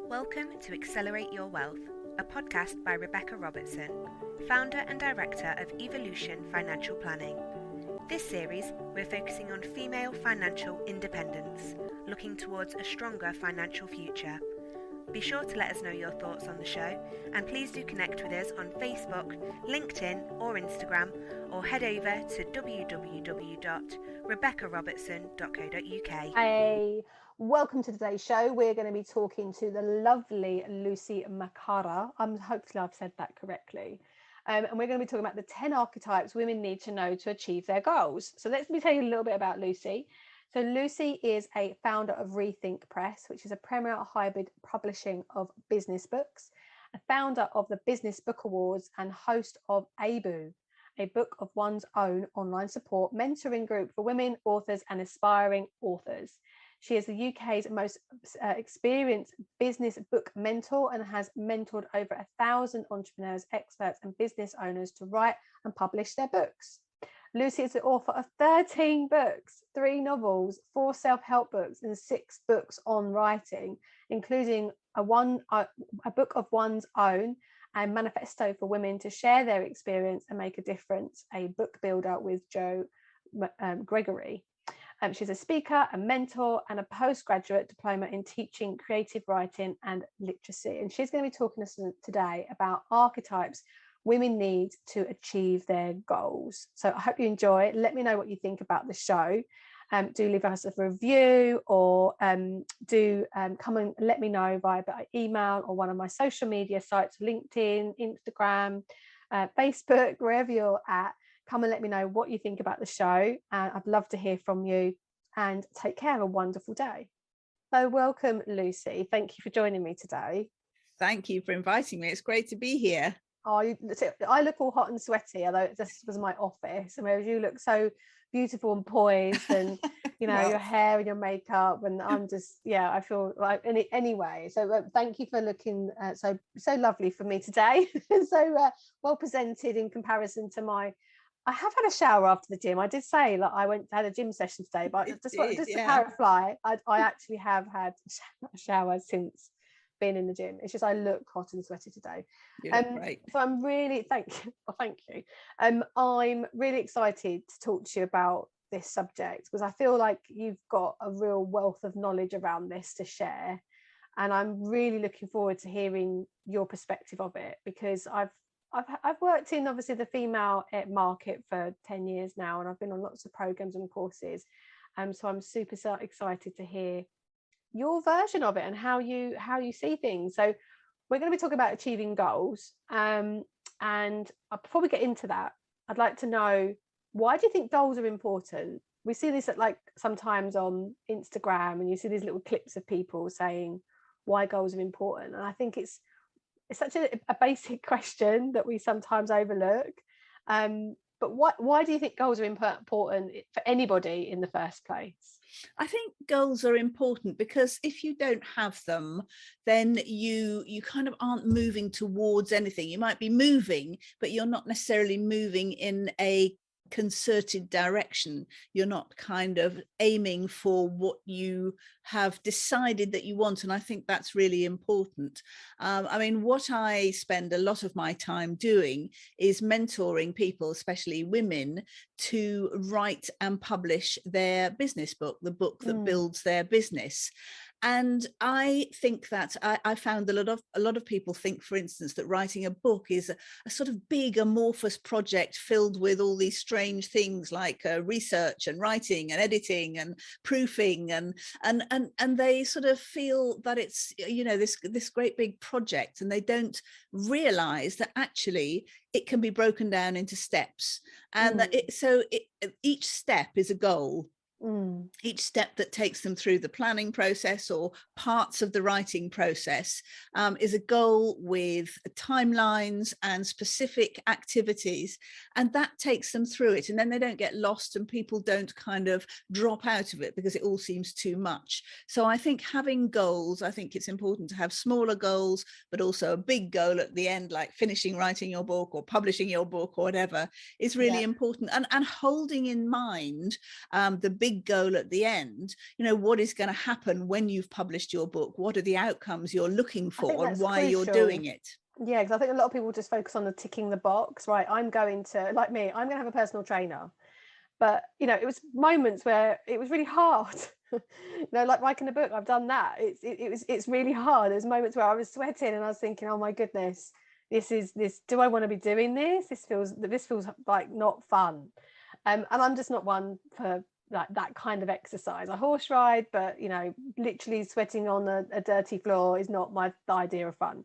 Welcome to Accelerate Your Wealth, a podcast by Rebecca Robertson, founder and director of Evolution Financial Planning. This series, we're focusing on female financial independence, looking towards a stronger financial future. Be sure to let us know your thoughts on the show, and please do connect with us on Facebook, LinkedIn or Instagram, or head over to www.rebeccarobertson.co.uk. Hey, welcome to today's show. We're going to be talking to the lovely Lucy McCarraher. Hopefully I've said that correctly. And we're going to be talking about the 10 archetypes women need to know to achieve their goals. So let me tell you a little bit about Lucy. So Lucy is a founder of Rethink Press, which is a premier hybrid publishing of business books, a founder of the Business Book Awards, and host of ABOO, a book of one's own online support mentoring group for women authors and aspiring authors. She is the UK's most experienced business book mentor and has mentored over 1,000 entrepreneurs, experts and business owners to write and publish their books. Lucy is the author of 13 books, 3 novels, 4 self-help books and 6 books on writing, including a book of one's own and manifesto for women to share their experience and make a difference, a book builder with Joe Gregory. She's a speaker, a mentor and a postgraduate diploma in teaching creative writing and literacy. And she's going to be talking to us today about archetypes women need to achieve their goals. So I hope you enjoy it. Let me know what you think about the show. Do leave us a review, or come and let me know via email or one of my social media sites, LinkedIn, Instagram, Facebook, wherever you're at. Come and let me know what you think about the show, and I'd love to hear from you. And take care. Have a wonderful day. So welcome, Lucy. Thank you for joining me today. Thank you for inviting me. It's great to be here. I look all hot and sweaty, although this was my office, and whereas you look so beautiful and poised, and you know well, your hair and your makeup, and I'm just I feel like anyway. So thank you for looking so lovely for me today, so well presented in comparison to my. I have had a shower after the gym. I did say like I had a gym session today, but to clarify, I actually have had a shower since being in the gym. It's just I look hot and sweaty today. You look great. So I'm really thank you. I'm really excited to talk to you about this subject because I feel like you've got a real wealth of knowledge around this to share, and I'm really looking forward to hearing your perspective of it, because I've worked in obviously the female market for 10 years now, and I've been on lots of programs and courses, so I'm super excited to hear your version of it and how you see things. So we're going to be talking about achieving goals, and before we get into that, I'd like to know, why do you think goals are important? We see this at like sometimes on Instagram, and you see these little clips of people saying why goals are important, and I think it's such a basic question that we sometimes overlook, but why do you think goals are important for anybody in the first place? I think goals are important because if you don't have them, then you kind of aren't moving towards anything. You might be moving, but you're not necessarily moving in a concerted direction. You're not kind of aiming for what you have decided that you want, and I think that's really important. I mean, what I spend a lot of my time doing is mentoring people, especially women, to write and publish their business book, the book that builds their business. And I think that I found a lot of people think, for instance, that writing a book is a sort of big amorphous project filled with all these strange things like research and writing and editing and proofing, and they sort of feel that it's, you know, this great big project, and they don't realize that actually it can be broken down into steps, and that each step is a goal. Each step that takes them through the planning process or parts of the writing process is a goal with timelines and specific activities, and that takes them through it, and then they don't get lost and people don't kind of drop out of it because it all seems too much. So I think having goals, I think it's important to have smaller goals but also a big goal at the end, like finishing writing your book or publishing your book or whatever, is really important, and holding in mind the big big goal at the end, you know, what is going to happen when you've published your book? What are the outcomes you're looking for and why you're doing it? Yeah, because I think a lot of people just focus on the ticking the box, right? I'm going to, like me, I'm going to have a personal trainer. But, you know, it was moments where it was really hard. You know, like writing a book, I've done that. It's really hard. There's moments where I was sweating and I was thinking, oh my goodness, do I want to be doing this? This feels like not fun. And I'm just not one for like that kind of exercise. I horse ride, but, you know, literally sweating on a dirty floor is not my idea of fun.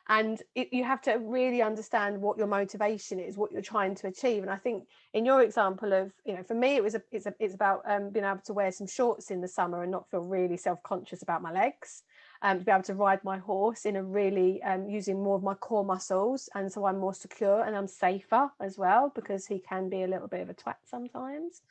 And you have to really understand what your motivation is, what you're trying to achieve. And I think in your example of, you know, for me, it's about being able to wear some shorts in the summer and not feel really self-conscious about my legs, to be able to ride my horse in a really using more of my core muscles. And so I'm more secure and I'm safer as well, because he can be a little bit of a twat sometimes.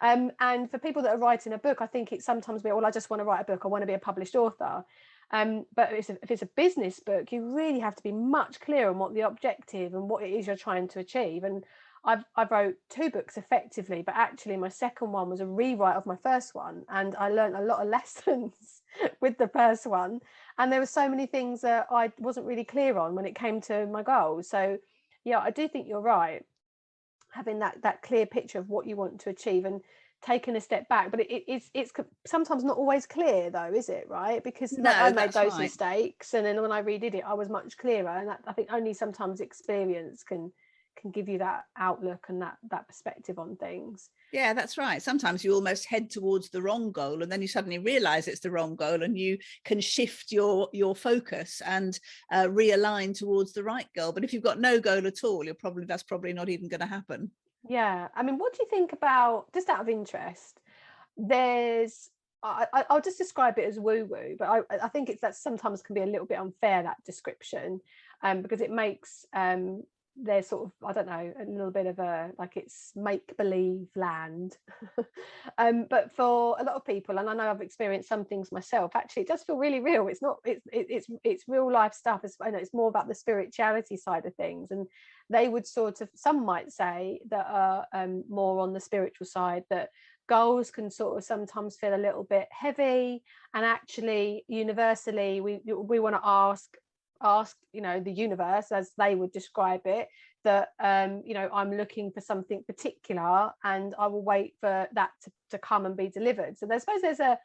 And for people that are writing a book, I think it's sometimes well, I just want to write a book. I want to be a published author. But if it's a business book, you really have to be much clearer on what the objective and what it is you're trying to achieve. And I wrote 2 books effectively, but actually my second one was a rewrite of my first one. And I learned a lot of lessons with the first one. And there were so many things that I wasn't really clear on when it came to my goals. So, yeah, I do think you're right, having that clear picture of what you want to achieve and taking a step back. But it's sometimes not always clear though, is it? Right? Because No, I made those right. mistakes, and then when I redid it I was much clearer. And I think only sometimes experience can give you that outlook and that perspective on things. Yeah, that's right. Sometimes you almost head towards the wrong goal and then you suddenly realize it's the wrong goal, and you can shift your focus and realign towards the right goal. But if you've got no goal at all, that's probably not even going to happen. Yeah, I mean, what do you think about, just out of interest, there's I'll just describe it as woo-woo, but I think that sometimes can be a little bit unfair, that description, because it makes there's sort of, I don't know, a little bit of a, like, it's make-believe land. But for a lot of people, and I know I've experienced some things myself, actually it does feel really real. It's not, it's real life stuff. I know it's more about the spirituality side of things, and they would sort of, some might say that are more on the spiritual side, that goals can sort of sometimes feel a little bit heavy. And actually universally we want to ask, you know, the universe, as they would describe it, that you know, I'm looking for something particular and I will wait for that to come and be delivered. So I suppose there's a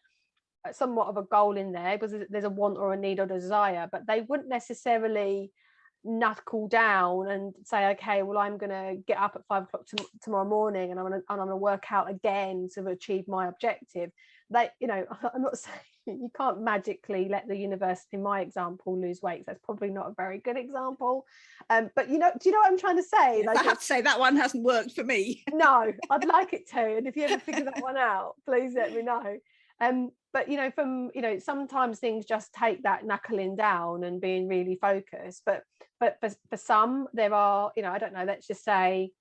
somewhat of a goal in there, because there's a want or a need or desire, but they wouldn't necessarily knuckle down and say, okay, well, I'm going to get up at 5 o'clock tomorrow morning and I'm going to work out again to achieve my objective. They, you know, I'm not saying you can't magically let the universe, in my example, lose weight. That's probably not a very good example, but you know, do you know what I'm trying to say? Like, I have to say that one hasn't worked for me. No, I'd like it to, and if you ever figure that one out, please let me know. But you know, sometimes things just take that knuckling down and being really focused. But for some, there are, you know, I don't know, let's just say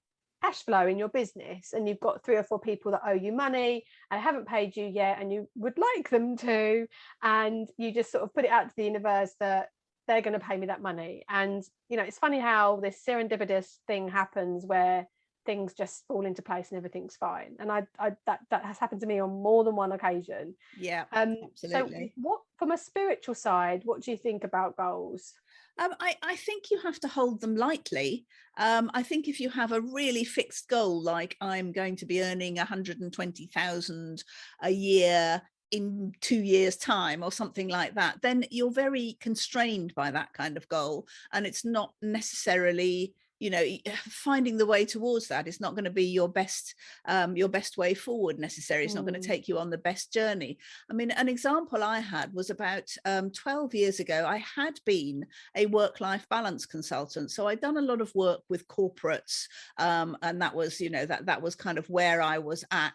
cash flow in your business, and you've got 3 or 4 people that owe you money and haven't paid you yet, and you would like them to, and you just sort of put it out to the universe that they're going to pay me that money. And you know, it's funny how this serendipitous thing happens where things just fall into place and everything's fine. And that has happened to me on more than one occasion. Yeah, absolutely. So what, from a spiritual side, what do you think about goals? I think you have to hold them lightly. I think if you have a really fixed goal, like I'm going to be earning 120,000 a year in 2 years' time or something like that, then you're very constrained by that kind of goal, and it's not necessarily, you know, finding the way towards that is not going to be your best way forward necessarily. It's not going to take you on the best journey. I mean, an example I had was about 12 years ago. I had been a work-life balance consultant, so I'd done a lot of work with corporates, and that was, you know, that was kind of where I was at.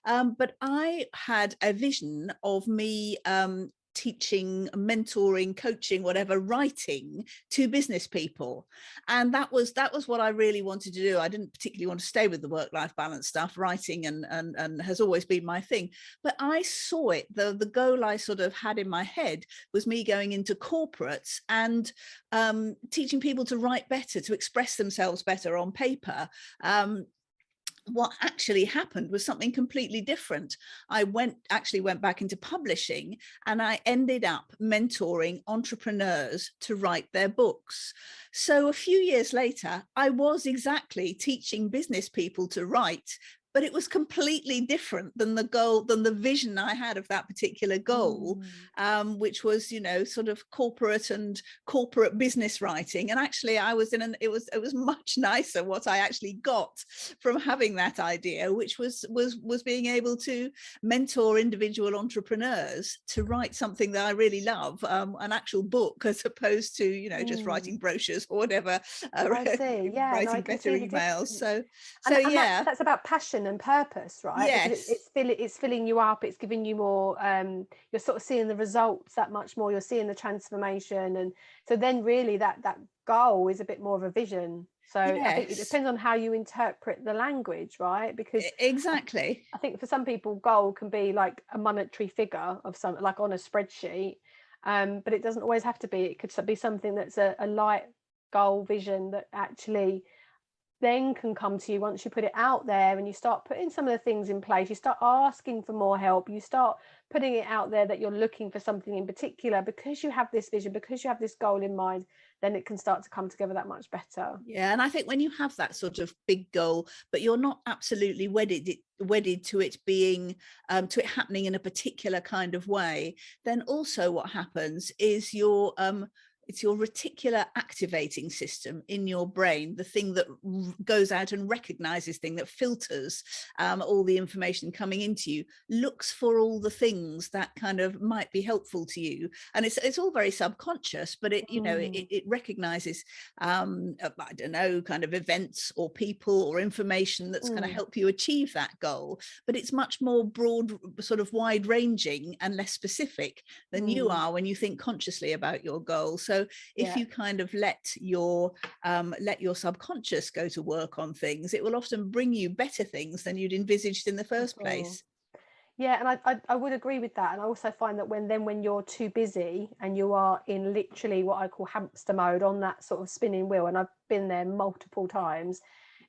But I had a vision of me teaching, mentoring, coaching, whatever, writing to business people, and that was what I really wanted to do. I didn't particularly want to stay with the work-life balance stuff. Writing and has always been my thing, but I saw it, the goal I sort of had in my head was me going into corporates and teaching people to write better, to express themselves better on paper, what actually happened was something completely different. I actually went back into publishing, and I ended up mentoring entrepreneurs to write their books. So a few years later, I was exactly teaching business people to write, but it was completely different than the goal, than the vision I had of that particular goal, which was, you know, sort of corporate business writing. And actually I was it was much nicer what I actually got from having that idea, which was being able to mentor individual entrepreneurs to write something that I really love, an actual book, as opposed to, you know, just writing brochures or whatever, I see. Yeah, no, I writing can better see the emails. difference. So And yeah. that's about passion and purpose, right? Because Yes. it's filling you up, it's giving you more, you're sort of seeing the results that much more, you're seeing the transformation. And so then really that goal is a bit more of a vision. So I think it Yes. depends on how you interpret the language, right? Because Exactly. I think for some people, goal can be like a monetary figure of some, like on a spreadsheet, but it doesn't always have to be. It could be something that's a light goal vision that actually then can come to you once you put it out there and you start putting some of the things in place. You start asking for more help, you start putting it out there that you're looking for something in particular, because you have this vision, because you have this goal in mind, then it can start to come together that much better. Yeah, and I think when you have that sort of big goal, but you're not absolutely wedded to it being to it happening in a particular kind of way, then also what happens is it's your reticular activating system in your brain, the thing that goes out and recognizes thing, that filters all the information coming into you, looks for all the things that kind of might be helpful to you. And it's all very subconscious, but it, you know, it recognizes, I don't know, kind of events or people or information that's going to help you achieve that goal. But it's much more broad, sort of wide ranging and less specific than you are when you think consciously about your goal. So if you kind of let your subconscious go to work on things, it will often bring you better things than you'd envisaged in the first place. Yeah, and I would agree with that. And I also find that when you're too busy and you are in literally what I call hamster mode, on that sort of spinning wheel, and I've been there multiple times,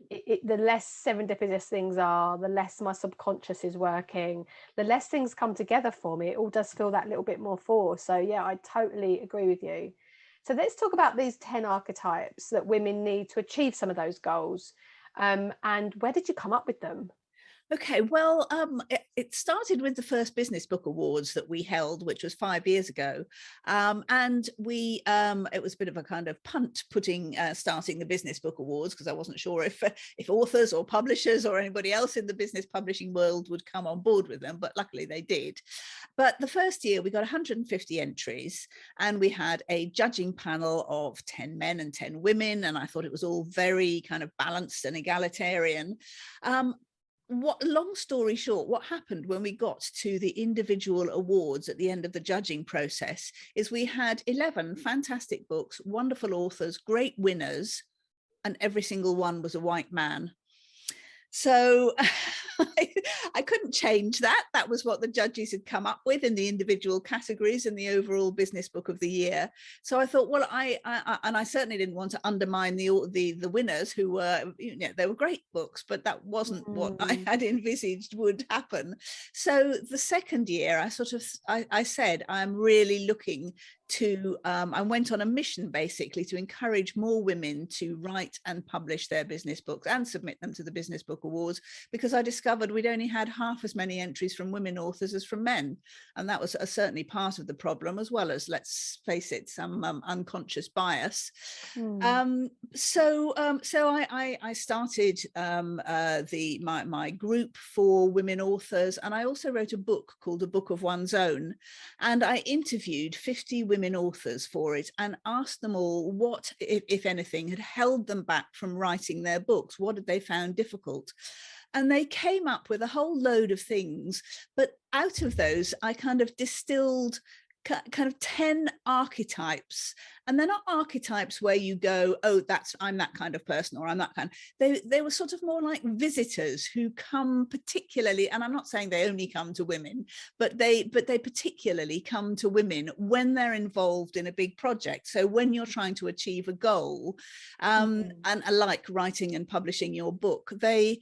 the less serendipitous things are, the less my subconscious is working, the less things come together for me. It all does feel that little bit more forced. So yeah, I totally agree with you. So let's talk about these 10 archetypes that women need to achieve some of those goals. And where did you come up with them? Okay, well, it started with the first Business Book Awards that we held, which was 5 years ago, and we it was a bit of a kind of punt starting the Business Book Awards, because I wasn't sure if authors or publishers or anybody else in the business publishing world would come on board with them, but luckily they did. But the first year we got 150 entries, and we had a judging panel of 10 men and 10 women, and I thought it was all very kind of balanced and egalitarian. Long story short, what happened when we got to the individual awards at the end of the judging process is we had 11 fantastic books, wonderful authors, great winners, and every single one was a white man. So I couldn't change that. That was what the judges had come up with in the individual categories in the overall business book of the year. So I thought, well, I certainly didn't want to undermine the winners, who were, you know, they were great books, but that wasn't what I had envisaged would happen. So the second year, I said, I'm really looking to, I went on a mission basically to encourage more women to write and publish their business books and submit them to the Business Book Awards, because I discovered we'd only had half as many entries from women authors as from men. And that was certainly part of the problem, as well as, let's face it, some unconscious bias. So I started my group for women authors, and I also wrote a book called A Book of One's Own, and I interviewed 50 women authors for it and asked them all what, if anything, had held them back from writing their books. What had they found difficult? And they came up with a whole load of things, but out of those I kind of distilled kind of 10 archetypes And they're not archetypes where you go, oh, I'm that kind of person, or I'm that kind. They were sort of more like visitors who come particularly, and I'm not saying they only come to women, but they particularly come to women when they're involved in a big project. So when you're trying to achieve a goal, and like writing and publishing your book, they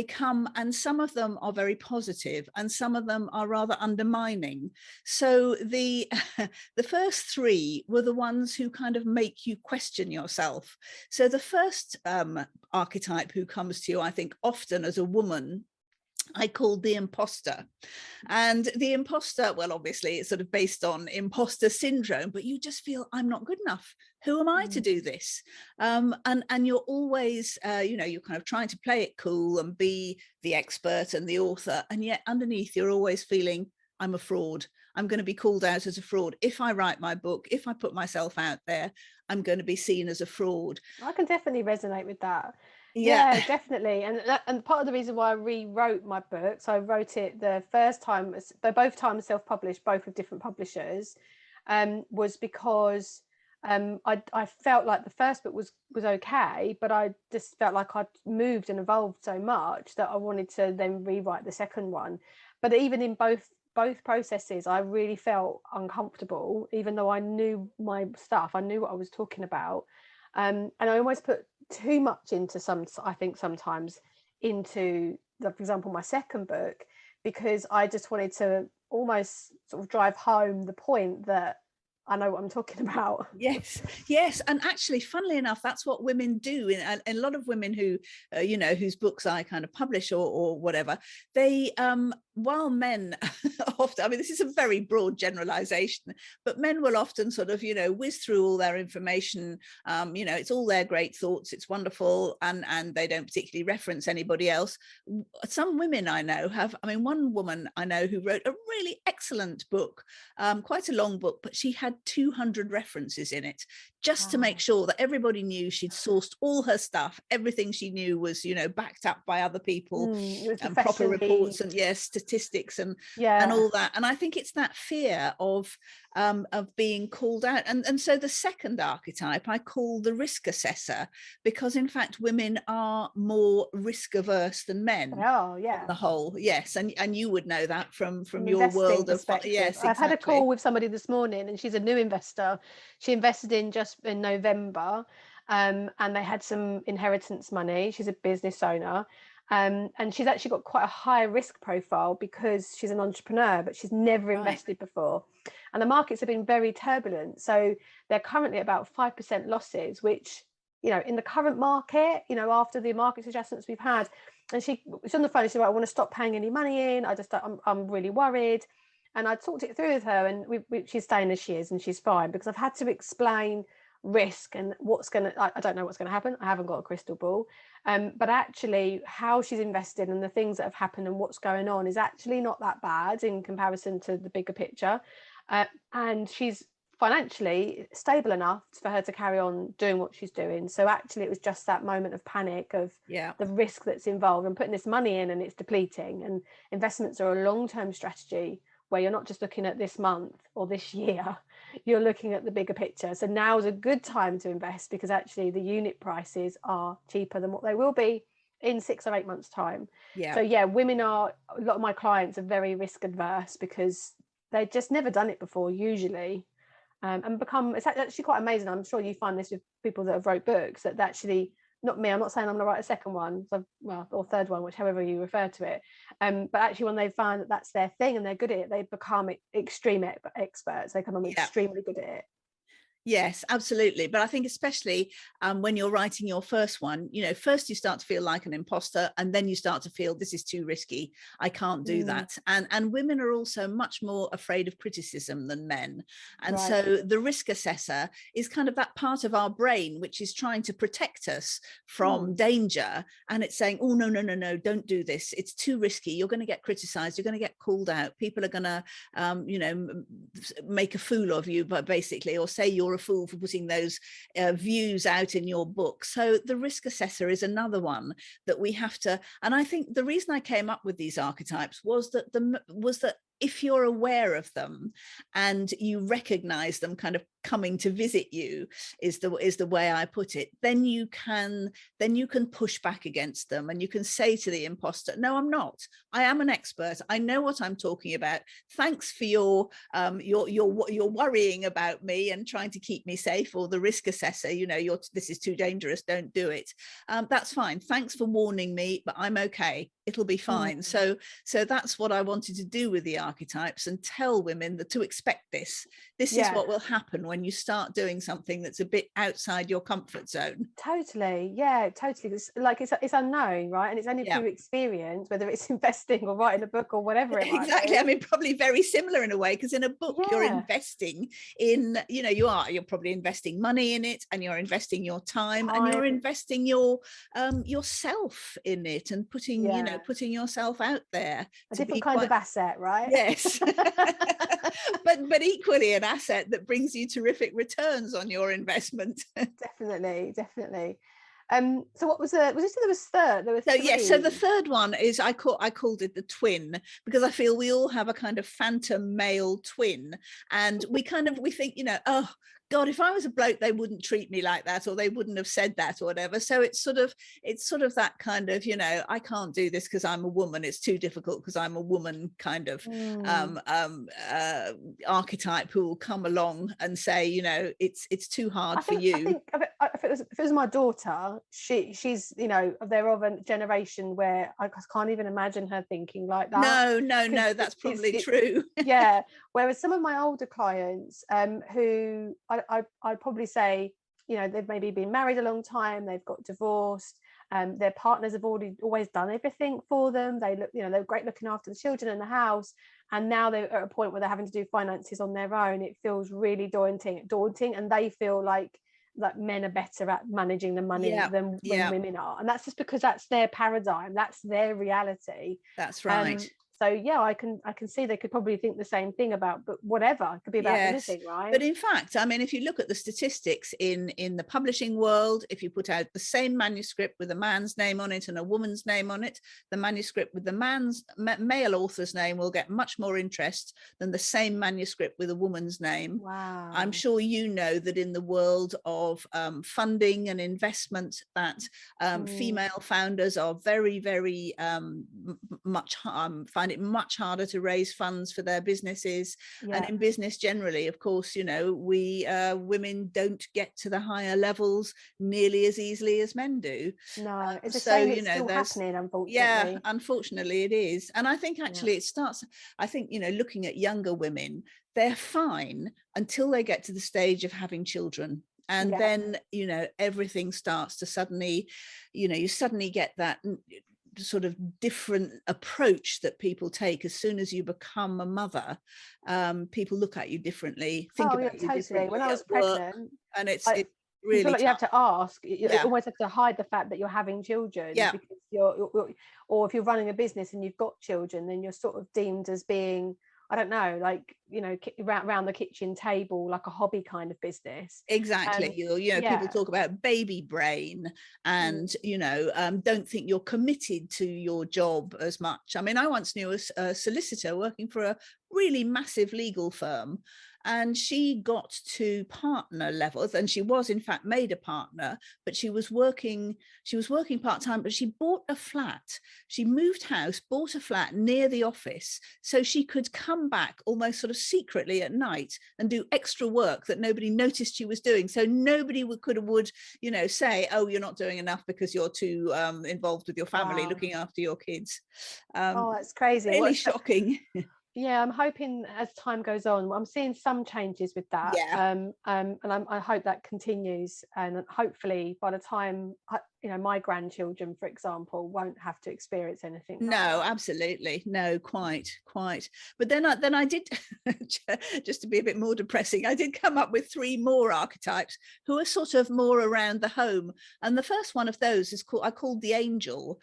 come, and some of them are very positive and some of them are rather undermining. So the first three were the ones who kind of make you question yourself. So the first archetype who comes to you, I think, often as a woman, I called the imposter. And the imposter, well, obviously it's sort of based on imposter syndrome, but you just feel, I'm not good enough. Who am I to do this? And you're always, you're kind of trying to play it cool and be the expert and the author. And yet underneath, you're always feeling, I'm a fraud. I'm going to be called out as a fraud. If I write my book, if I put myself out there, I'm going to be seen as a fraud. I can definitely resonate with that. Yeah, definitely. And part of the reason why I rewrote my book, so I wrote it the first time, both times self-published, both with different publishers, was because I felt like the first book was okay, but I just felt like I'd moved and evolved so much that I wanted to then rewrite the second one. But even in both processes, I really felt uncomfortable, even though I knew my stuff, I knew what I was talking about. And I almost put too much into I think sometimes into, for example, my second book, because I just wanted to almost sort of drive home the point that I know what I'm talking about. Yes. And actually, funnily enough, that's what women do. And a lot of women who, whose books I kind of publish or whatever, they, while men often, I mean, this is a very broad generalization, but men will often sort of, whiz through all their information. It's all their great thoughts. It's wonderful. And they don't particularly reference anybody else. Some women I know one woman I know who wrote a really excellent book, quite a long book, but she had 200 references in it just to make sure that everybody knew she'd sourced all her stuff. Everything she knew was, backed up by other people, and proper reports and statistics and all that. And I think it's that fear of being called out. And so the second archetype I call the risk assessor, because in fact women are more risk averse than men. Oh yeah, on the whole. Yes, and you would know that from your world of yes. Exactly. I've had a call with somebody this morning, and she's a new investor. She invested just in November, and they had some inheritance money. She's a business owner. And she's actually got quite a high risk profile because she's an entrepreneur, but she's never invested before. And the markets have been very turbulent. So they're currently about 5% losses, which, in the current market, after the market adjustments we've had. And she's on the phone. She said, I want to stop paying any money in. I'm really worried. And I talked it through with her, and she's staying as she is, and she's fine, because I've had to explain risk and I don't know what's going to happen. I haven't got a crystal ball, but actually how she's invested and the things that have happened and what's going on is actually not that bad in comparison to the bigger picture, and she's financially stable enough for her to carry on doing what she's doing. So actually it was just that moment of panic of the risk that's involved and putting this money in and it's depleting. And investments are a long-term strategy where you're not just looking at this month or this year, you're looking at the bigger picture. So now is a good time to invest, because actually the unit prices are cheaper than what they will be in 6 or 8 months time. So women a lot of my clients are very risk adverse because they've just never done it before usually, and it's actually quite amazing. I'm sure you find this with people that have wrote books, that actually, not me, I'm not saying I'm going to write a second one, or third one, whichever you refer to it. But actually when they find that that's their thing and they're good at it, they become extreme experts. They become extremely good at it. Yes, absolutely. But I think especially when you're writing your first one, first you start to feel like an imposter, and then you start to feel this is too risky. I can't do that. And women are also much more afraid of criticism than men. And so the risk assessor is kind of that part of our brain which is trying to protect us from danger. And it's saying, oh, no, don't do this. It's too risky. You're going to get criticized. You're going to get called out. People are going to, make a fool of you, but basically, or say you're a fool for putting those views out in your book. So the risk assessor is another one that we have to, and I think the reason I came up with these archetypes was that if you're aware of them and you recognize them kind of coming to visit you, is the way I put it, then you can push back against them, and you can say to the imposter, no, I'm not. I am an expert. I know what I'm talking about. Thanks for your worrying about me and trying to keep me safe, or the risk assessor, this is too dangerous, don't do it. That's fine. Thanks for warning me, but I'm okay. It'll be fine. So that's what I wanted to do with the archetypes, and tell women that to expect this is what will happen when you start doing something that's a bit outside your comfort zone. Totally. It's unknown, right? And it's only through experience, whether it's investing or writing a book or whatever it might exactly be. I mean, probably very similar in a way, because in a book you're investing in, you're probably investing money in it, and you're investing your time. And you're investing yourself in it, and putting yourself out there. A different kind of asset, right? Yes. but equally an asset that brings you terrific returns on your investment. Definitely. So what was there was third? There was three. So the third one is I called it the twin, because I feel we all have a kind of phantom male twin, and we think, oh God, if I was a bloke, they wouldn't treat me like that, or they wouldn't have said that, or whatever. So it's sort of that kind of, I can't do this because I'm a woman. It's too difficult because I'm a woman, kind of archetype, who will come along and say, it's too hard for you. I think if it was my daughter, she's they're of a generation where I can't even imagine her thinking like that. No, that's probably true. Yeah. Whereas some of my older clients, who I'd probably say, they've maybe been married a long time, they've got divorced, their partners have always done everything for them. They look, they're great looking after the children and the house, and now they're at a point where they're having to do finances on their own. It feels really daunting, and they feel like men are better at managing the money than women are, and that's just because that's their paradigm, that's their reality. That's right. So I can see they could probably think the same thing about, but whatever, it could be about anything, right? But in fact, I mean, if you look at the statistics in the publishing world, if you put out the same manuscript with a man's name on it and a woman's name on it, the manuscript with the man's male author's name will get much more interest than the same manuscript with a woman's name. Wow. I'm sure you know that in the world of funding and investment, that female founders are very, very much find it much harder to raise funds for their businesses. And in business generally, of course, we women don't get to the higher levels nearly as easily as men do. No, it's a shame it's still happening, unfortunately. Yeah, unfortunately it is. And I think actually it starts, I think, looking at younger women, they're fine until they get to the stage of having children. And then, everything starts to suddenly, you suddenly get that sort of different approach that people take as soon as you become a mother. People look at you differently, think about you differently. When I was pregnant, and it's really you feel like you have to ask. You Yeah. almost have to hide the fact that you're having children. Yeah. Because you're, or if you're running a business and you've got children, then you're sort of deemed as being, I don't know, like, you know, around the kitchen table, like a hobby kind of business. Exactly. People talk about baby brain and, don't think you're committed to your job as much. I mean, I once knew a solicitor working for a really massive legal firm, and she got to partner levels, and she was in fact made a partner, but she was working part-time, but she bought a flat. She moved house, bought a flat near the office, so she could come back almost sort of secretly at night and do extra work that nobody noticed she was doing. So nobody would say, oh, you're not doing enough because you're too involved with your family. Wow. Looking after your kids. That's crazy. Really shocking. Yeah, I'm hoping as time goes on, I'm seeing some changes with that. Yeah. And I hope that continues. And hopefully by the time, my grandchildren, for example, won't have to experience anything. No, absolutely. No, quite. But then I did, just to be a bit more depressing, I did come up with 3 more archetypes who are sort of more around the home. And the first one of those is I called the angel,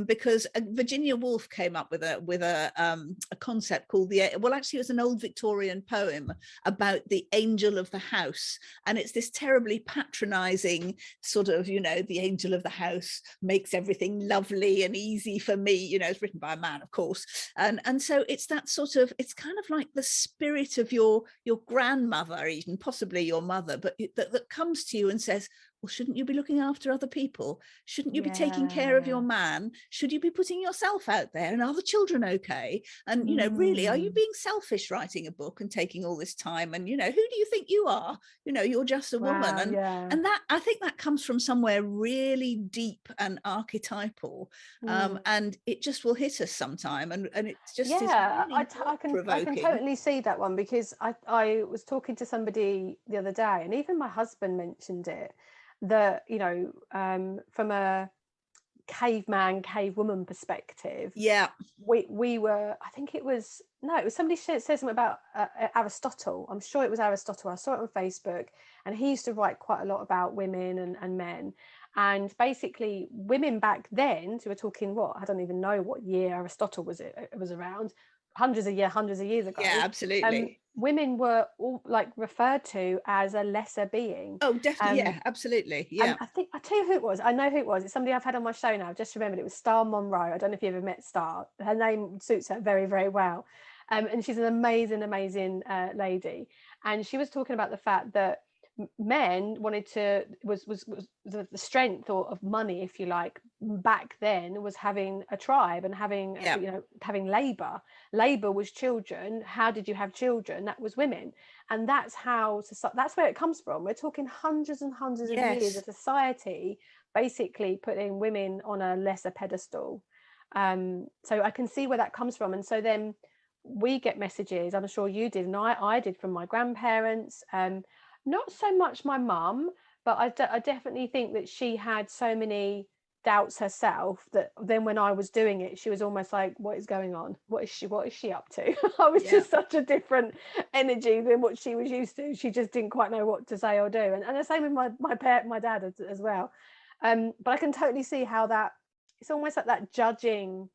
because Virginia Woolf came up with a concept called it was an old Victorian poem about the angel of the house. And it's this terribly patronizing sort of, the angel of the house, makes everything lovely and easy for me. You know, it's written by a man, of course. And so it's that sort of, it's kind of like the spirit of your grandmother, even possibly your mother, but that comes to you and says, well, shouldn't you be looking after other people? Shouldn't you be taking care of your man? Should you be putting yourself out there? And are the children okay? And, you know, really, are you being selfish writing a book and taking all this time? And, you know, who do you think you are? You know, you're just a woman. And that, I think that comes from somewhere really deep and archetypal. And it just will hit us sometime. And it's just, really I can totally see that one, because I was talking to somebody the other day, and even my husband mentioned it, that, you know, from a cavewoman perspective, we were, I think it was somebody said something about Aristotle. I'm sure it was Aristotle. I saw it on Facebook, and he used to write quite a lot about women and men, and basically women back then, so we're talking, I don't even know what year Aristotle was around, hundreds of years ago. Yeah, absolutely. Women were all like referred to as a lesser being. Oh, definitely. Yeah, absolutely. Yeah. And I tell you who it was. I know who it was. It's somebody I've had on my show now. I've just remembered. It was Star Monroe. I don't know if you ever met Star. Her name suits her very, very well. And she's an amazing lady. And she was talking about the fact that men wanted to was the strength of money, if you like, back then was having a tribe and having you know, having labor was children. How did you have children? That was women. And that's where it comes from. We're talking hundreds and hundreds of years of society basically putting women on a lesser pedestal. So I can see where that comes from. And so then we get messages, I'm sure you did, and I did, from my grandparents, not so much my mum, but I definitely think that she had so many doubts herself that then when I was doing it, she was almost like, what is going on? What is she up to? I was just such a different energy than what she was used to. She just didn't quite know what to say or do. And the same with my dad as well. But I can totally see how that, it's almost like that judging.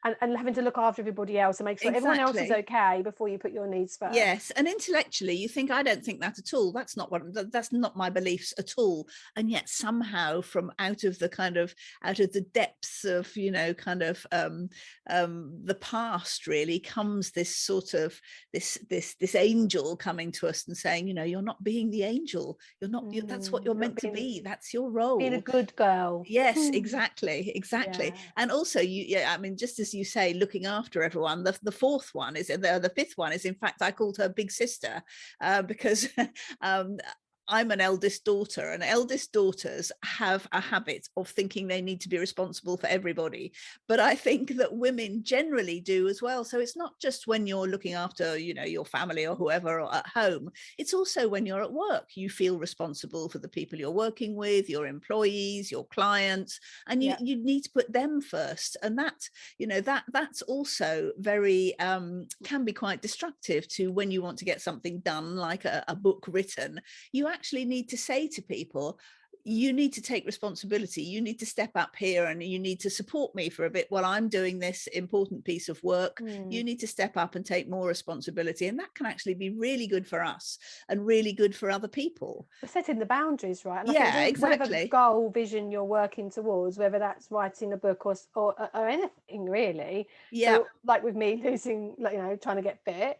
And having to look after everybody else and make sure everyone else is okay before you put your needs first. Yes, and intellectually you think, I don't think that at all. That's not my beliefs at all. And yet somehow from out of the depths of, you know, kind of the past really comes this sort of this angel coming to us and saying, you know, you're not being the angel. You're not. That's what you're meant to be. That's your role. Being a good girl. Yes, exactly. Yeah. And also I mean, just as you say, looking after everyone, the fourth one is the fifth one is, in fact, I called her big sister because I'm an eldest daughter, and eldest daughters have a habit of thinking they need to be responsible for everybody. But I think that women generally do as well. So it's not just when you're looking after, you know, your family or whoever or at home. It's also when you're at work. You feel responsible for the people you're working with, your employees, your clients, and you need to put them first. And that, you know, that's also very can be quite destructive to when you want to get something done, like a book written. You actually need to say to people, you need to take responsibility. You need to step up here and you need to support me for a bit while I'm doing this important piece of work. You need to step up and take more responsibility. And that can actually be really good for us and really good for other people. Setting the boundaries, right? And exactly. Whatever goal, vision you're working towards, whether that's writing a book or anything really. Yeah. So, like with me losing, like, you know, trying to get fit.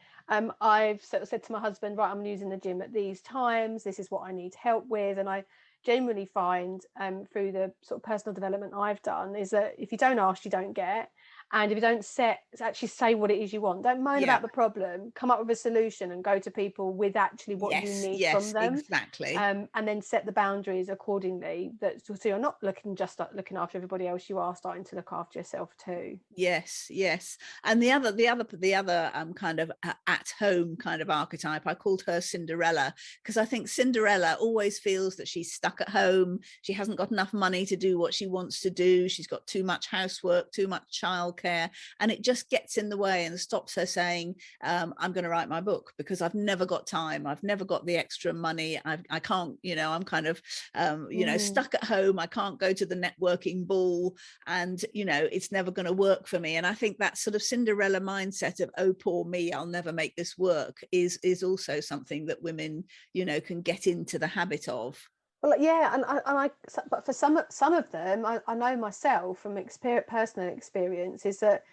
I've sort of said to my husband, right, I'm using the gym at these times. This is what I need help with. And I generally find through the sort of personal development I've done is that if you don't ask, you don't get. And if you don't actually say what it is you want, don't moan about the problem, come up with a solution and go to people with actually what you need from them. Exactly. And then set the boundaries accordingly, so you're not looking after everybody else, you are starting to look after yourself too. Yes. And the other kind of at home kind of archetype, I called her Cinderella, because I think Cinderella always feels that she's stuck at home. She hasn't got enough money to do what she wants to do. She's got too much housework, too much childcare, and it just gets in the way and stops her saying, I'm going to write my book because I've never got time. I've never got the extra money. I can't, you know, I'm kind of, you know, stuck at home. I can't go to the networking ball and, you know, it's never going to work for me. And I think that sort of Cinderella mindset of, oh, poor me, I'll never make this work is also something that women, you know, can get into the habit of. Well, yeah, but for some of them, I know myself from personal experience, is that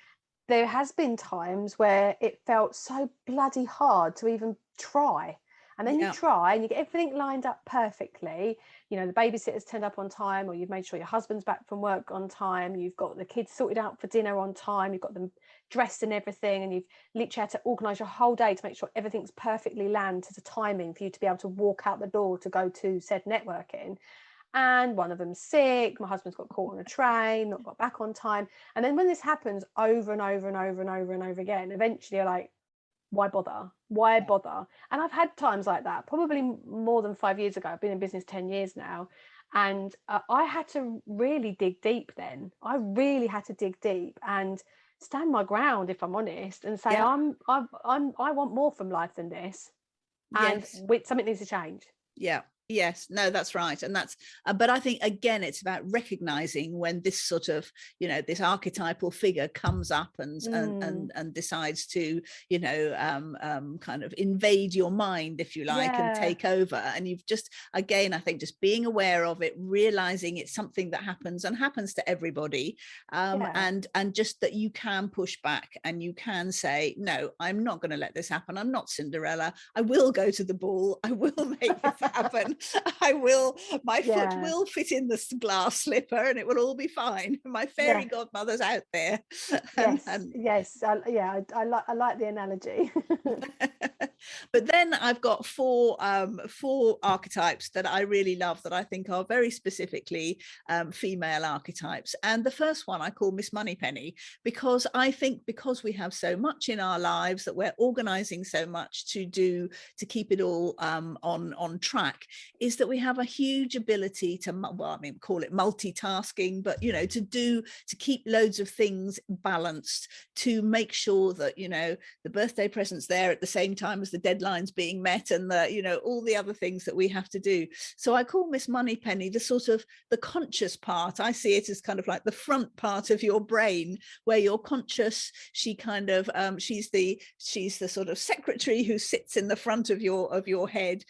there has been times where it felt so bloody hard to even try. And then you Yeah. try and you get everything lined up perfectly. You know, the babysitter's turned up on time, or you've made sure your husband's back from work on time. You've got the kids sorted out for dinner on time. You've got them dressed and everything. And you've literally had to organise your whole day to make sure everything's perfectly landed to the timing for you to be able to walk out the door to go to said networking. And one of them's sick, my husband's got caught on a train, not got back on time. And then when this happens over and over and over and over and over again, eventually you're like, why bother? Why bother? And I've had times like that, probably more than 5 years ago. I've been in business 10 years now. And I had to really dig deep then. I really had to dig deep and stand my ground, if I'm honest, and say, Yeah. I want more from life than this. And Yes. something needs to change. Yeah. Yes, no, that's right. And that's, but I think, again, it's about recognizing when this sort of, this archetypal figure comes up and decides to, kind of invade your mind, if you like, and take over. And you've just, again, I think just being aware of it, realizing it's something that happens and happens to everybody. And just that you can push back and you can say, no, I'm not going to let this happen. I'm not Cinderella. I will go to the ball. I will make this happen. My foot will fit in the glass slipper and it will all be fine. My fairy godmother's out there. Yes. I like the analogy. But then I've got four archetypes that I really love, that I think are very specifically female archetypes. And the first one I call Miss Moneypenny, because I think because we have so much in our lives that we're organizing so much to keep it all on track, is that we have a huge ability to, call it multitasking, but to keep loads of things balanced, to make sure that the birthday present's there at the same time as the deadlines being met, and all the other things that we have to do. So I call Miss Moneypenny the sort of the conscious part. I see it as kind of like the front part of your brain, where you're conscious. She kind of she's the sort of secretary who sits in the front of your head,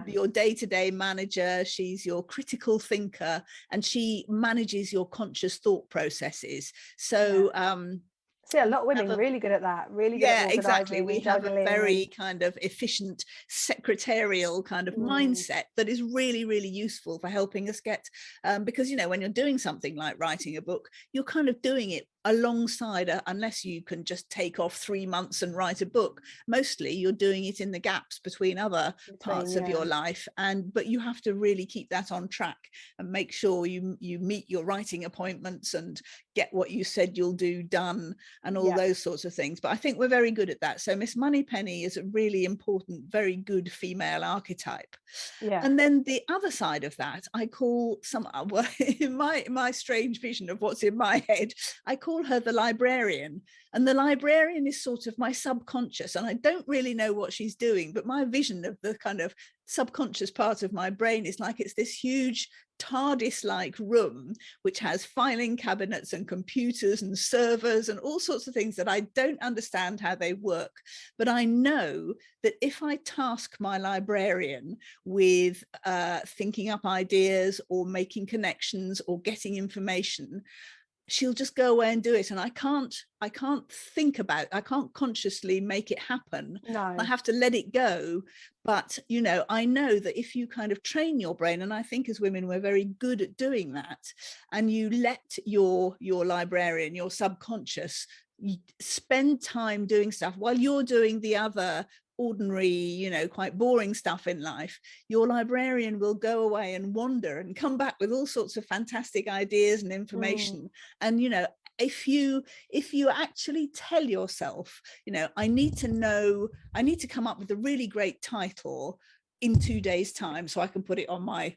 your day-to-day manager. She's your critical thinker, and she manages your conscious thought processes. So see, a lot of women really good at that, really good at exactly. We have a very and kind of efficient secretarial kind of mindset that is really, really useful for helping us get because when you're doing something like writing a book, you're kind of doing it alongside unless you can just take off 3 months and write a book. Mostly you're doing it in the gaps between other parts of your life, but you have to really keep that on track and make sure you meet your writing appointments and get what you said you'll do done and all those sorts of things. But I think we're very good at that. So Miss Moneypenny is a really important, very good female archetype. And then the other side of that, I call in my strange vision of what's in my head, I call her the librarian. And the librarian is sort of my subconscious, and I don't really know what she's doing, but my vision of the kind of subconscious part of my brain is like it's this huge TARDIS-like room which has filing cabinets and computers and servers and all sorts of things that I don't understand how they work. But I know that if I task my librarian with thinking up ideas or making connections or getting information, she'll just go away and do it. And I can't consciously make it happen. I have to let it go. But, I know that if you kind of train your brain, and I think as women, we're very good at doing that, and you let your librarian, your subconscious, spend time doing stuff while you're doing the other ordinary, quite boring stuff in life, your librarian will go away and wander and come back with all sorts of fantastic ideas and information. And, if you actually tell yourself, I need to come up with a really great title in 2 days' time so I can put it on my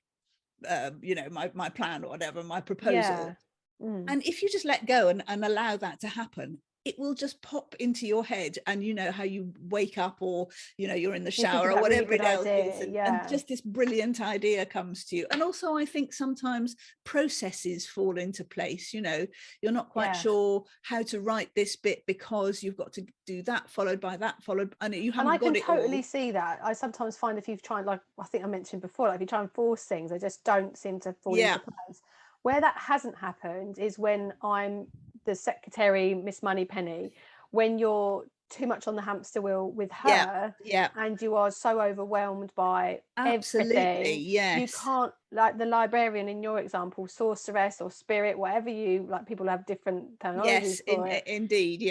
my plan or whatever, my proposal. And if you just let go and allow that to happen, it will just pop into your head, and you know how you wake up, or you know you're in the You think shower of or that really whatever good it else idea, is, and yeah. just this brilliant idea comes to you. And also I think sometimes processes fall into place. You know, you're not quite sure how to write this bit because you've got to do that followed by that followed, and you haven't got it all. And I can totally see that. I sometimes find if you've tried, like I think I mentioned before, like if you try and force things, they just don't seem to fall into place. Where that hasn't happened is when I'm the secretary, Miss Moneypenny, when you're too much on the hamster wheel with her, and you are so overwhelmed by everything, you can't, like the librarian in your example, sorceress or spirit, whatever you like, people have different terminologies for it. Indeed,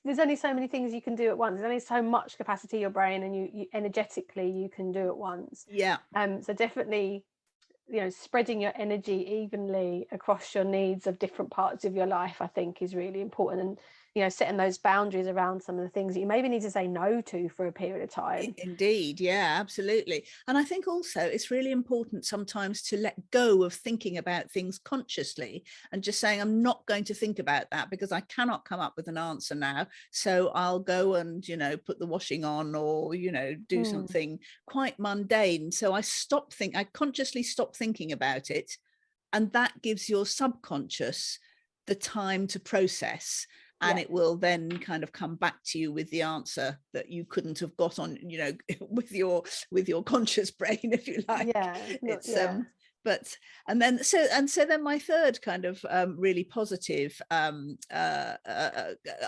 there's only so many things you can do at once. There's only so much capacity in your brain, and you energetically you can do at once. So definitely, you know, spreading your energy evenly across your needs of different parts of your life, I think, is really important. And you know, setting those boundaries around some of the things that you maybe need to say no to for a period of time. Indeed, yeah, absolutely. And I think also it's really important sometimes to let go of thinking about things consciously and just saying, I'm not going to think about that because I cannot come up with an answer now, so I'll go and, you know, put the washing on, or, you know, do something quite mundane. So I consciously stop thinking about it, and that gives your subconscious the time to process, and it will then kind of come back to you with the answer that you couldn't have got on, you know, with your conscious brain, if you like. But and so then my third kind of really positive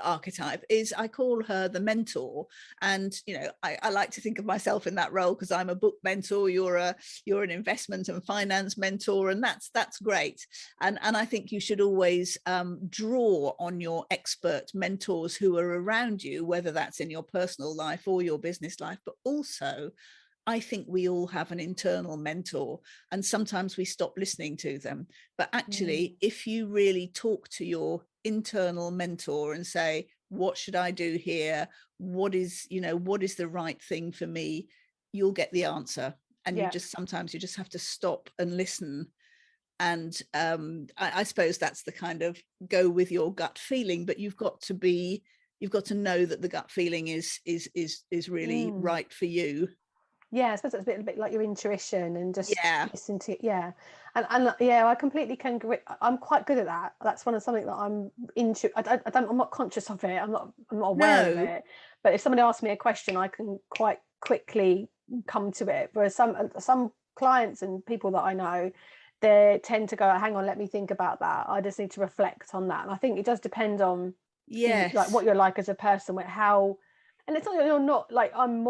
archetype is, I call her the mentor. And you know, I like to think of myself in that role because I'm a book mentor, you're an investment and finance mentor, and that's great. And I think you should always draw on your expert mentors who are around you, whether that's in your personal life or your business life. But also, I think we all have an internal mentor, and sometimes we stop listening to them. But actually, if you really talk to your internal mentor and say, what should I do here? What is the right thing for me? You'll get the answer. And sometimes you just have to stop and listen. And I suppose that's the kind of go with your gut feeling, but you've got to know that the gut feeling is really right for you. I suppose that's a bit like your intuition, and just listen to and I completely can agree. I'm quite good at that. That's something that I'm into. I'm not conscious of it. I'm not aware of it. But if somebody asks me a question, I can quite quickly come to it. Whereas some clients and people that I know, they tend to go, hang on, let me think about that. I just need to reflect on that. And I think it does depend on like what you're like as a person, how. And it's not that you're not like, I'm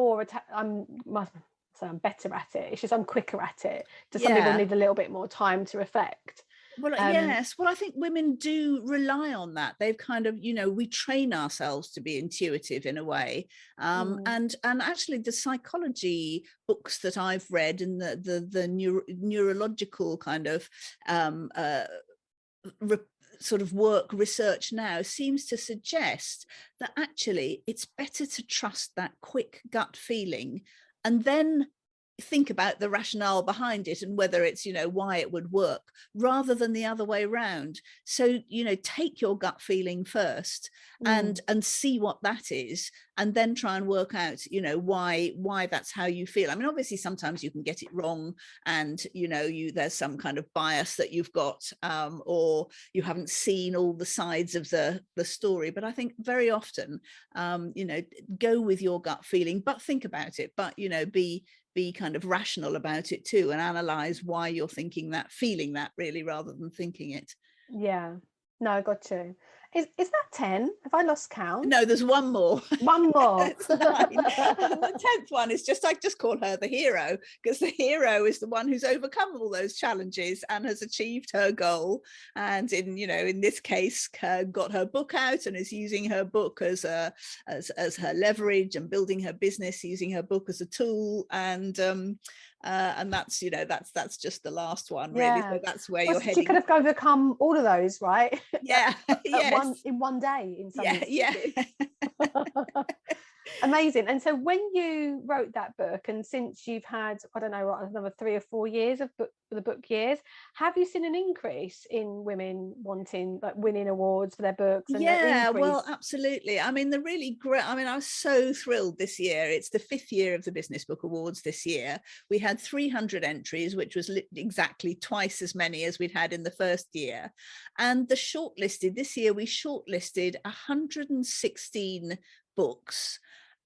better at it. It's just I'm quicker at it. Just some people need a little bit more time to reflect. Well, yes. Well, I think women do rely on that. They've kind of, you know, we train ourselves to be intuitive in a way. And actually the psychology books that I've read, and the neurological kind of sort of research now seems to suggest that actually it's better to trust that quick gut feeling and then think about the rationale behind it and whether it's, you know, why it would work, rather than the other way around. So, you know, take your gut feeling first and see what that is, and then try and work out, you know, why that's how you feel. I mean, obviously sometimes you can get it wrong, and you know, there's some kind of bias that you've got, or you haven't seen all the sides of the story. But I think very often, you know, go with your gut feeling, but think about it, but you know, be kind of rational about it too, and analyze why you're thinking that, feeling that, really, rather than thinking it. No, I got you. Is that 10? Have I lost count? No, there's one more. One more. It's 9. And the 10th one is I just call her the hero, because the hero is the one who's overcome all those challenges and has achieved her goal. And in this case, got her book out and is using her book as her leverage, and building her business using her book as a tool. And that's that's just the last one, really. So that's where you're heading. You could have overcome all of those, right? In one day, in some yeah. Amazing. And so when you wrote that book, and since you've had, I don't know, another 3 or 4 years of the book years, have you seen an increase in women wanting, like, winning awards for their books, and an Yeah, increase? well, absolutely. I mean, the really great, I mean, I was so thrilled this year. It's the 5th year of the Business Book Awards this year. We had 300 entries, which was exactly twice as many as we'd had in the first year. And this year, we shortlisted 116 books.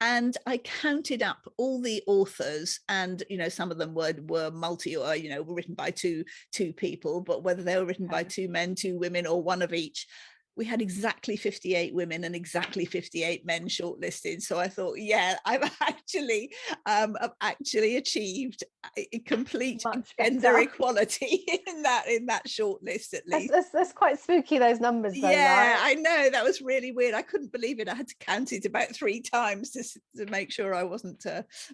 And I counted up all the authors, and some of them were multi, or were written by two people, but whether they were written by 2 men, 2 women, or one of each, we had exactly 58 women and exactly 58 men shortlisted. So I thought, yeah, I've actually achieved a complete gender equality in that shortlist, at least. That's quite spooky, those numbers, though, yeah, right? I know, that was really weird. I couldn't believe it. I had to count it about 3 times to make sure I wasn't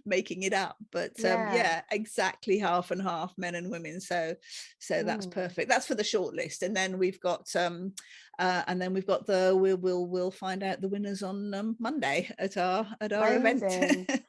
making it up. But yeah, exactly half and half, men and women. So that's perfect. That's for the shortlist, and then we've got we'll find out the winners on Monday at our event.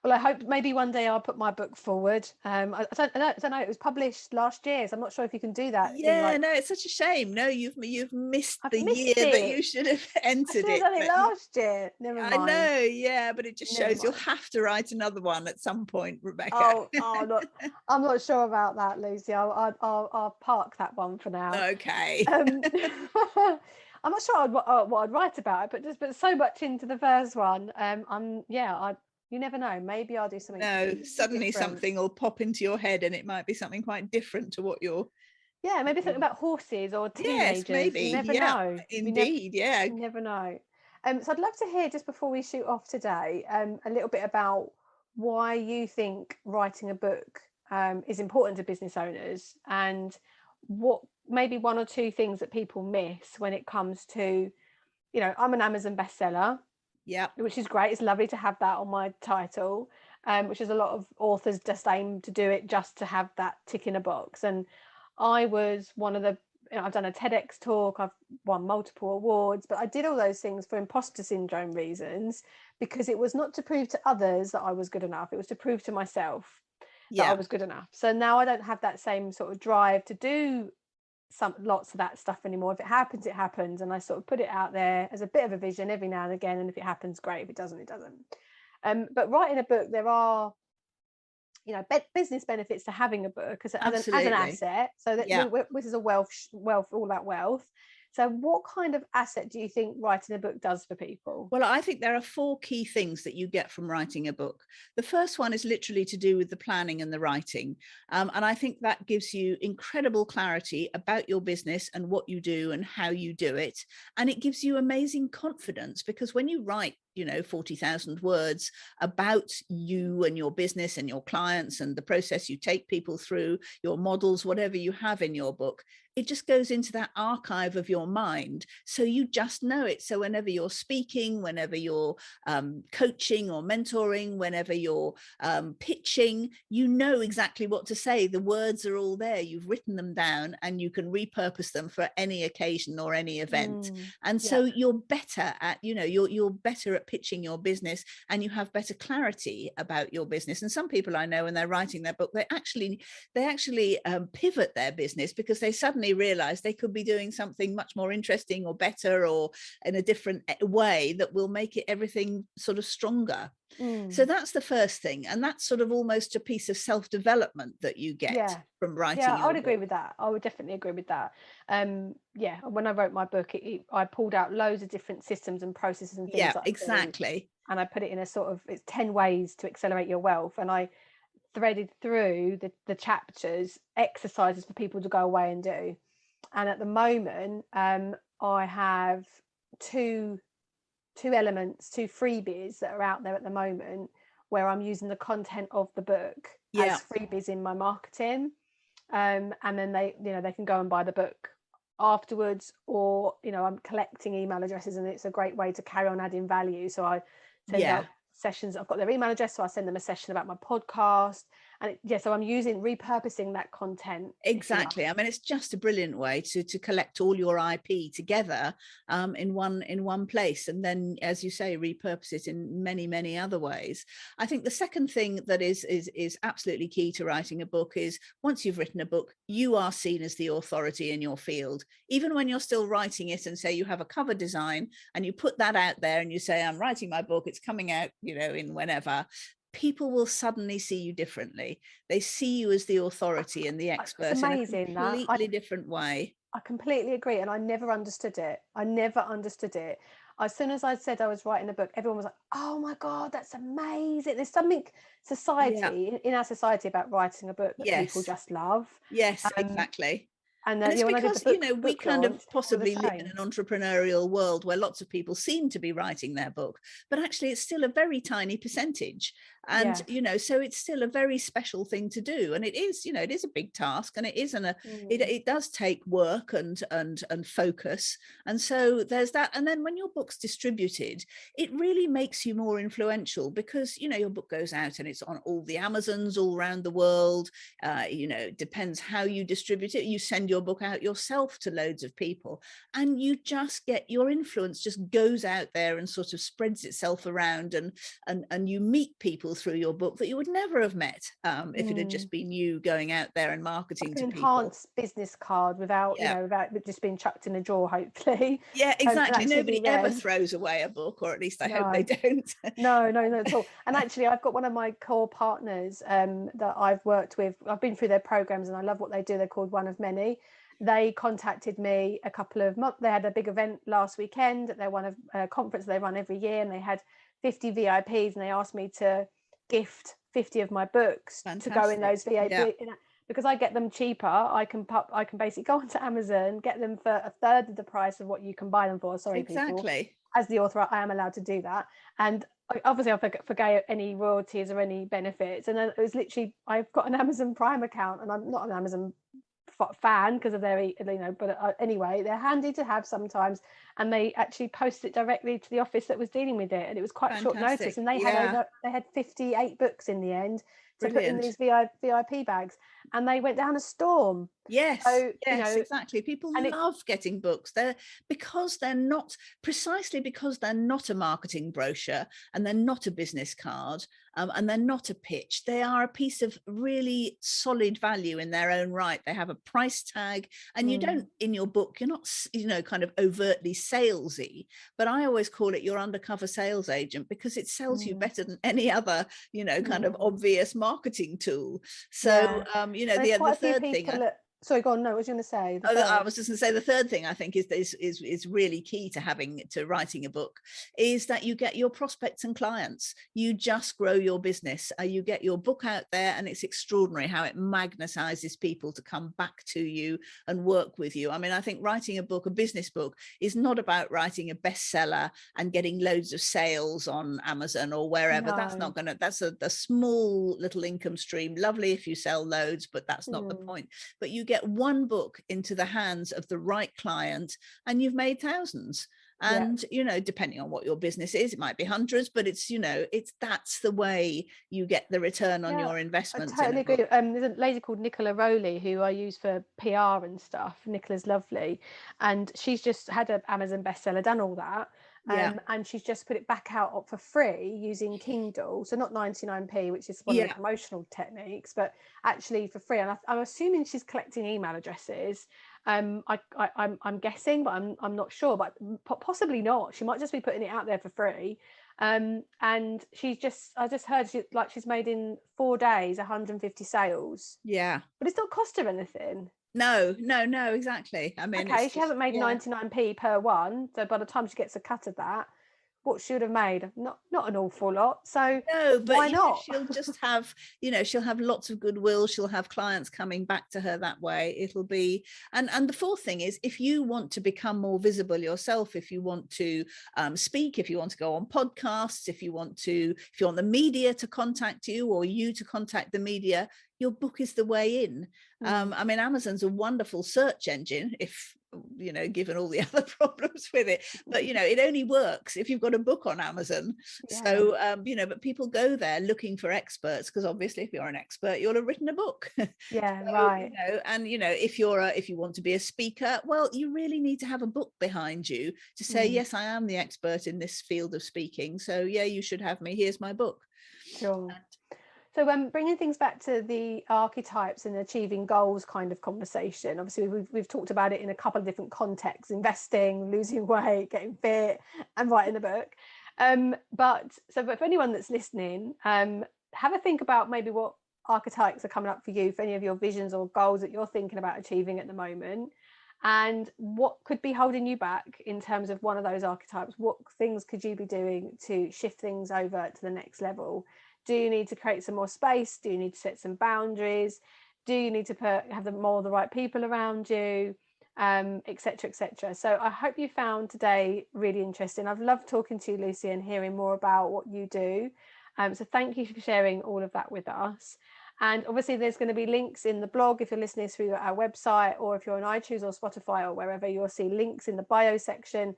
Well, I hope maybe one day I'll put my book forward. I don't know. It was published last year, so I'm not sure if you can do that. Yeah, no, it's such a shame. No, you've missed the year that you should have entered it. I should have done it last year. Never mind. I know, yeah, but it just shows you'll have to write another one at some point, Rebecca. Look, I'm not sure about that, Lucy. I'll park that one for now. Okay. I'm not sure what I'd write about it, but so much into the first one. You never know. Maybe I'll do something. No, suddenly different. Something will pop into your head, and it might be something quite different to what you're. Yeah, maybe something about horses or teenagers. Yes, maybe. You never know. Indeed, you never know. So I'd love to hear, just before we shoot off today, a little bit about why you think writing a book is important to business owners, and what maybe 1 or 2 things that people miss when it comes to, I'm an Amazon bestseller. Yeah, which is great. It's lovely to have that on my title, which is a lot of authors just aim to do it just to have that tick in a box. And I was one of the, I've done a TEDx talk, I've won multiple awards, but I did all those things for imposter syndrome reasons, because it was not to prove to others that I was good enough. It was to prove to myself that I was good enough. So now I don't have that same sort of drive to do lots of that stuff anymore. If it happens, it happens, and I sort of put it out there as a bit of a vision every now and again, and if it happens, great. If it doesn't, it doesn't. But writing a book, there are business benefits to having a book as an asset, so that this is a wealth all that wealth. So what kind of asset do you think writing a book does for people? Well, I think there are 4 key things that you get from writing a book. The first one is literally to do with the planning and the writing. And I think that gives you incredible clarity about your business and what you do and how you do it. And it gives you amazing confidence, because when you write 40,000 words about you and your business and your clients and the process you take people through, your models, whatever you have in your book, it just goes into that archive of your mind. So you just know it. So whenever you're speaking, whenever you're coaching or mentoring, whenever you're pitching, you know exactly what to say. The words are all there. You've written them down, and you can repurpose them for any occasion or any event. And so you're better at, you're better at pitching your business, and you have better clarity about your business. And some people I know, when they're writing their book, they actually pivot their business, because they suddenly realize they could be doing something much more interesting or better or in a different way that will make it everything sort of stronger. So that's the first thing, and that's sort of almost a piece of self-development that you get from writing. I would agree with that. I would definitely agree with that. When I wrote my book, I pulled out loads of different systems and processes and things exactly, and I put it in a sort of, it's 10 ways to accelerate your wealth, and I threaded through the chapters exercises for people to go away and do. And at the moment, I have two freebies that are out there at the moment, where I'm using the content of the book as freebies in my marketing, and then they can go and buy the book afterwards, or I'm collecting email addresses, and it's a great way to carry on adding value. So I send out sessions. I've got their email address, so I send them a session about my podcast, So I'm repurposing that content. Exactly. I mean, it's just a brilliant way to collect all your IP together in one place, and then, as you say, repurpose it in many other ways. I think the second thing that is absolutely key to writing a book is, once you've written a book, you are seen as the authority in your field. Even when you're still writing it, and say you have a cover design and you put that out there and you say, I'm writing my book, it's coming out, in whenever, people will suddenly see you differently. They see you as the authority and the expert in a completely different way. I completely agree. And I never understood it. As soon as I said I was writing a book, everyone was like, oh my God, that's amazing. There's something in our society about writing a book that people just love. Yes, exactly. And it's when because, we kind of possibly live in an entrepreneurial world where lots of people seem to be writing their book, but actually it's still a very tiny percentage. And, so it's still a very special thing to do. And it is, it is a big task, and it does take work and focus. And so there's that. And then when your book's distributed, it really makes you more influential, because, your book goes out and it's on all the Amazons all around the world. It depends how you distribute it. You send your book out yourself to loads of people, and you just get, your influence just goes out there and sort of spreads itself around, and you meet people through your book that you would never have met if it had just been you going out there and marketing to people. Enhanced business card without it just being chucked in a drawer, hopefully. Yeah, exactly. Nobody ever throws away a book, or at least I hope they don't. No, not at all. And actually, I've got one of my core partners that I've worked with. I've been through their programs and I love what they do. They're called One of Many. They contacted me a couple of months. They had a big event last weekend at their conference they run every year, and they had 50 VIPs, and they asked me to gift 50 of my books to go in those VIP. Because I get them cheaper, I can basically go onto Amazon, get them for a third of the price of what you can buy them for. Sorry, exactly. People. As the author, I am allowed to do that, and obviously I forgave any royalties or any benefits. And then it was literally, I've got an Amazon Prime account, and I'm not an Amazon fan because of their, but anyway, they're handy to have sometimes, and they actually posted it directly to the office that was dealing with it, and it was quite short notice, and they had 58 books in the end to put in these VIP bags, and they went down a storm. Yes, so, exactly. People love getting books. Because they're not a marketing brochure, and they're not a business card, and they're not a pitch. They are a piece of really solid value in their own right. They have a price tag, and you don't, in your book, you're not, kind of overtly salesy, but I always call it your undercover sales agent, because it sells you better than any other, kind of obvious marketing tool. So, the third thing. Sorry, go on. No, what was you going to say? I was just going to say the third thing I think is really key to writing a book, is that you get your prospects and clients. You just grow your business. You get your book out there, and it's extraordinary how it magnetizes people to come back to you and work with you. I mean, I think writing a business book, is not about writing a bestseller and getting loads of sales on Amazon or wherever. No. That's a small little income stream. Lovely if you sell loads, but that's not the point. But you get one book into the hands of the right client, and you've made thousands. And depending on what your business is, it might be hundreds, but that's the way you get the return on your investment. I totally agree. There's a lady called Nicola Rowley who I use for PR and stuff. Nicola's lovely, and she's just had an Amazon bestseller, done all that. And she's just put it back out for free using Kindle, so not 99p, which is one of the promotional techniques, but actually for free. And I'm assuming she's collecting email addresses. I'm guessing, but I'm not sure, but possibly not. She might just be putting it out there for free. And I just heard she's made in 4 days 150 sales. Yeah, but it's not cost her anything. No, exactly. I mean, okay, she hasn't made 99p per one, so by the time she gets a cut of that, what she would have made, not an awful lot. So no, but why not? She'll just have, she'll have lots of goodwill. She'll have clients coming back to her that way. It'll be, and the fourth thing is, if you want to become more visible yourself, if you want to speak, if you want to go on podcasts, if you want the media to contact you, or you to contact the media, your book is the way in. I mean, Amazon's a wonderful search engine, if you know, given all the other problems with it. But, you know, it only works if you've got a book on Amazon. Yeah. So, you know, but people go there looking for experts, because obviously if you're an expert, you'll have written a book. Yeah, So, right. you know, and, you know, if you want to be a speaker, well, you really need to have a book behind you to say, yes, I am the expert in this field of speaking. So, yeah, you should have me. Here's my book. Sure. So bringing things back to the archetypes and achieving goals kind of conversation, obviously we've talked about it in a couple of different contexts: investing, losing weight, getting fit, and writing a book. But for anyone that's listening, have a think about maybe what archetypes are coming up for you, for any of your visions or goals that you're thinking about achieving at the moment, and what could be holding you back in terms of one of those archetypes. What things could you be doing to shift things over to the next level? Do you need to create some more space? Do you need to set some boundaries? Do you need to have the right people around you, etc., etc.? So I hope you found today really interesting. I've loved talking to you, Lucy, and hearing more about what you do. So thank you for sharing all of that with us. And obviously there's going to be links in the blog if you're listening through our website, or if you're on iTunes or Spotify or wherever, you'll see links in the bio section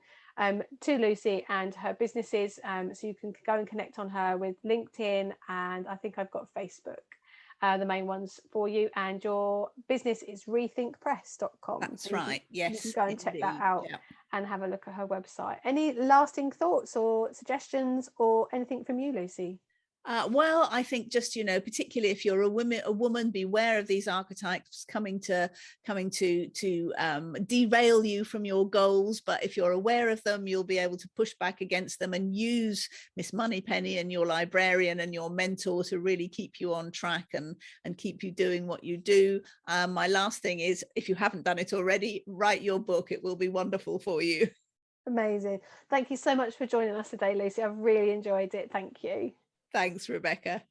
to Lucy and her businesses, so you can go and connect on her with LinkedIn, and I think I've got Facebook, the main ones for you. And your business is rethinkpress.com. That's so right. Yes, you can go and check that out. Yeah. And have a look at her website. Any lasting thoughts or suggestions or anything from you, Lucy? Well, I think just, you know, particularly if you're a woman, beware of these archetypes coming to derail you from your goals. But if you're aware of them, you'll be able to push back against them and use Miss Moneypenny and your librarian and your mentor to really keep you on track and keep you doing what you do. My last thing is, if you haven't done it already, write your book. It will be wonderful for you. Amazing. Thank you so much for joining us today, Lucy. I've really enjoyed it. Thank you. Thanks, Rebecca.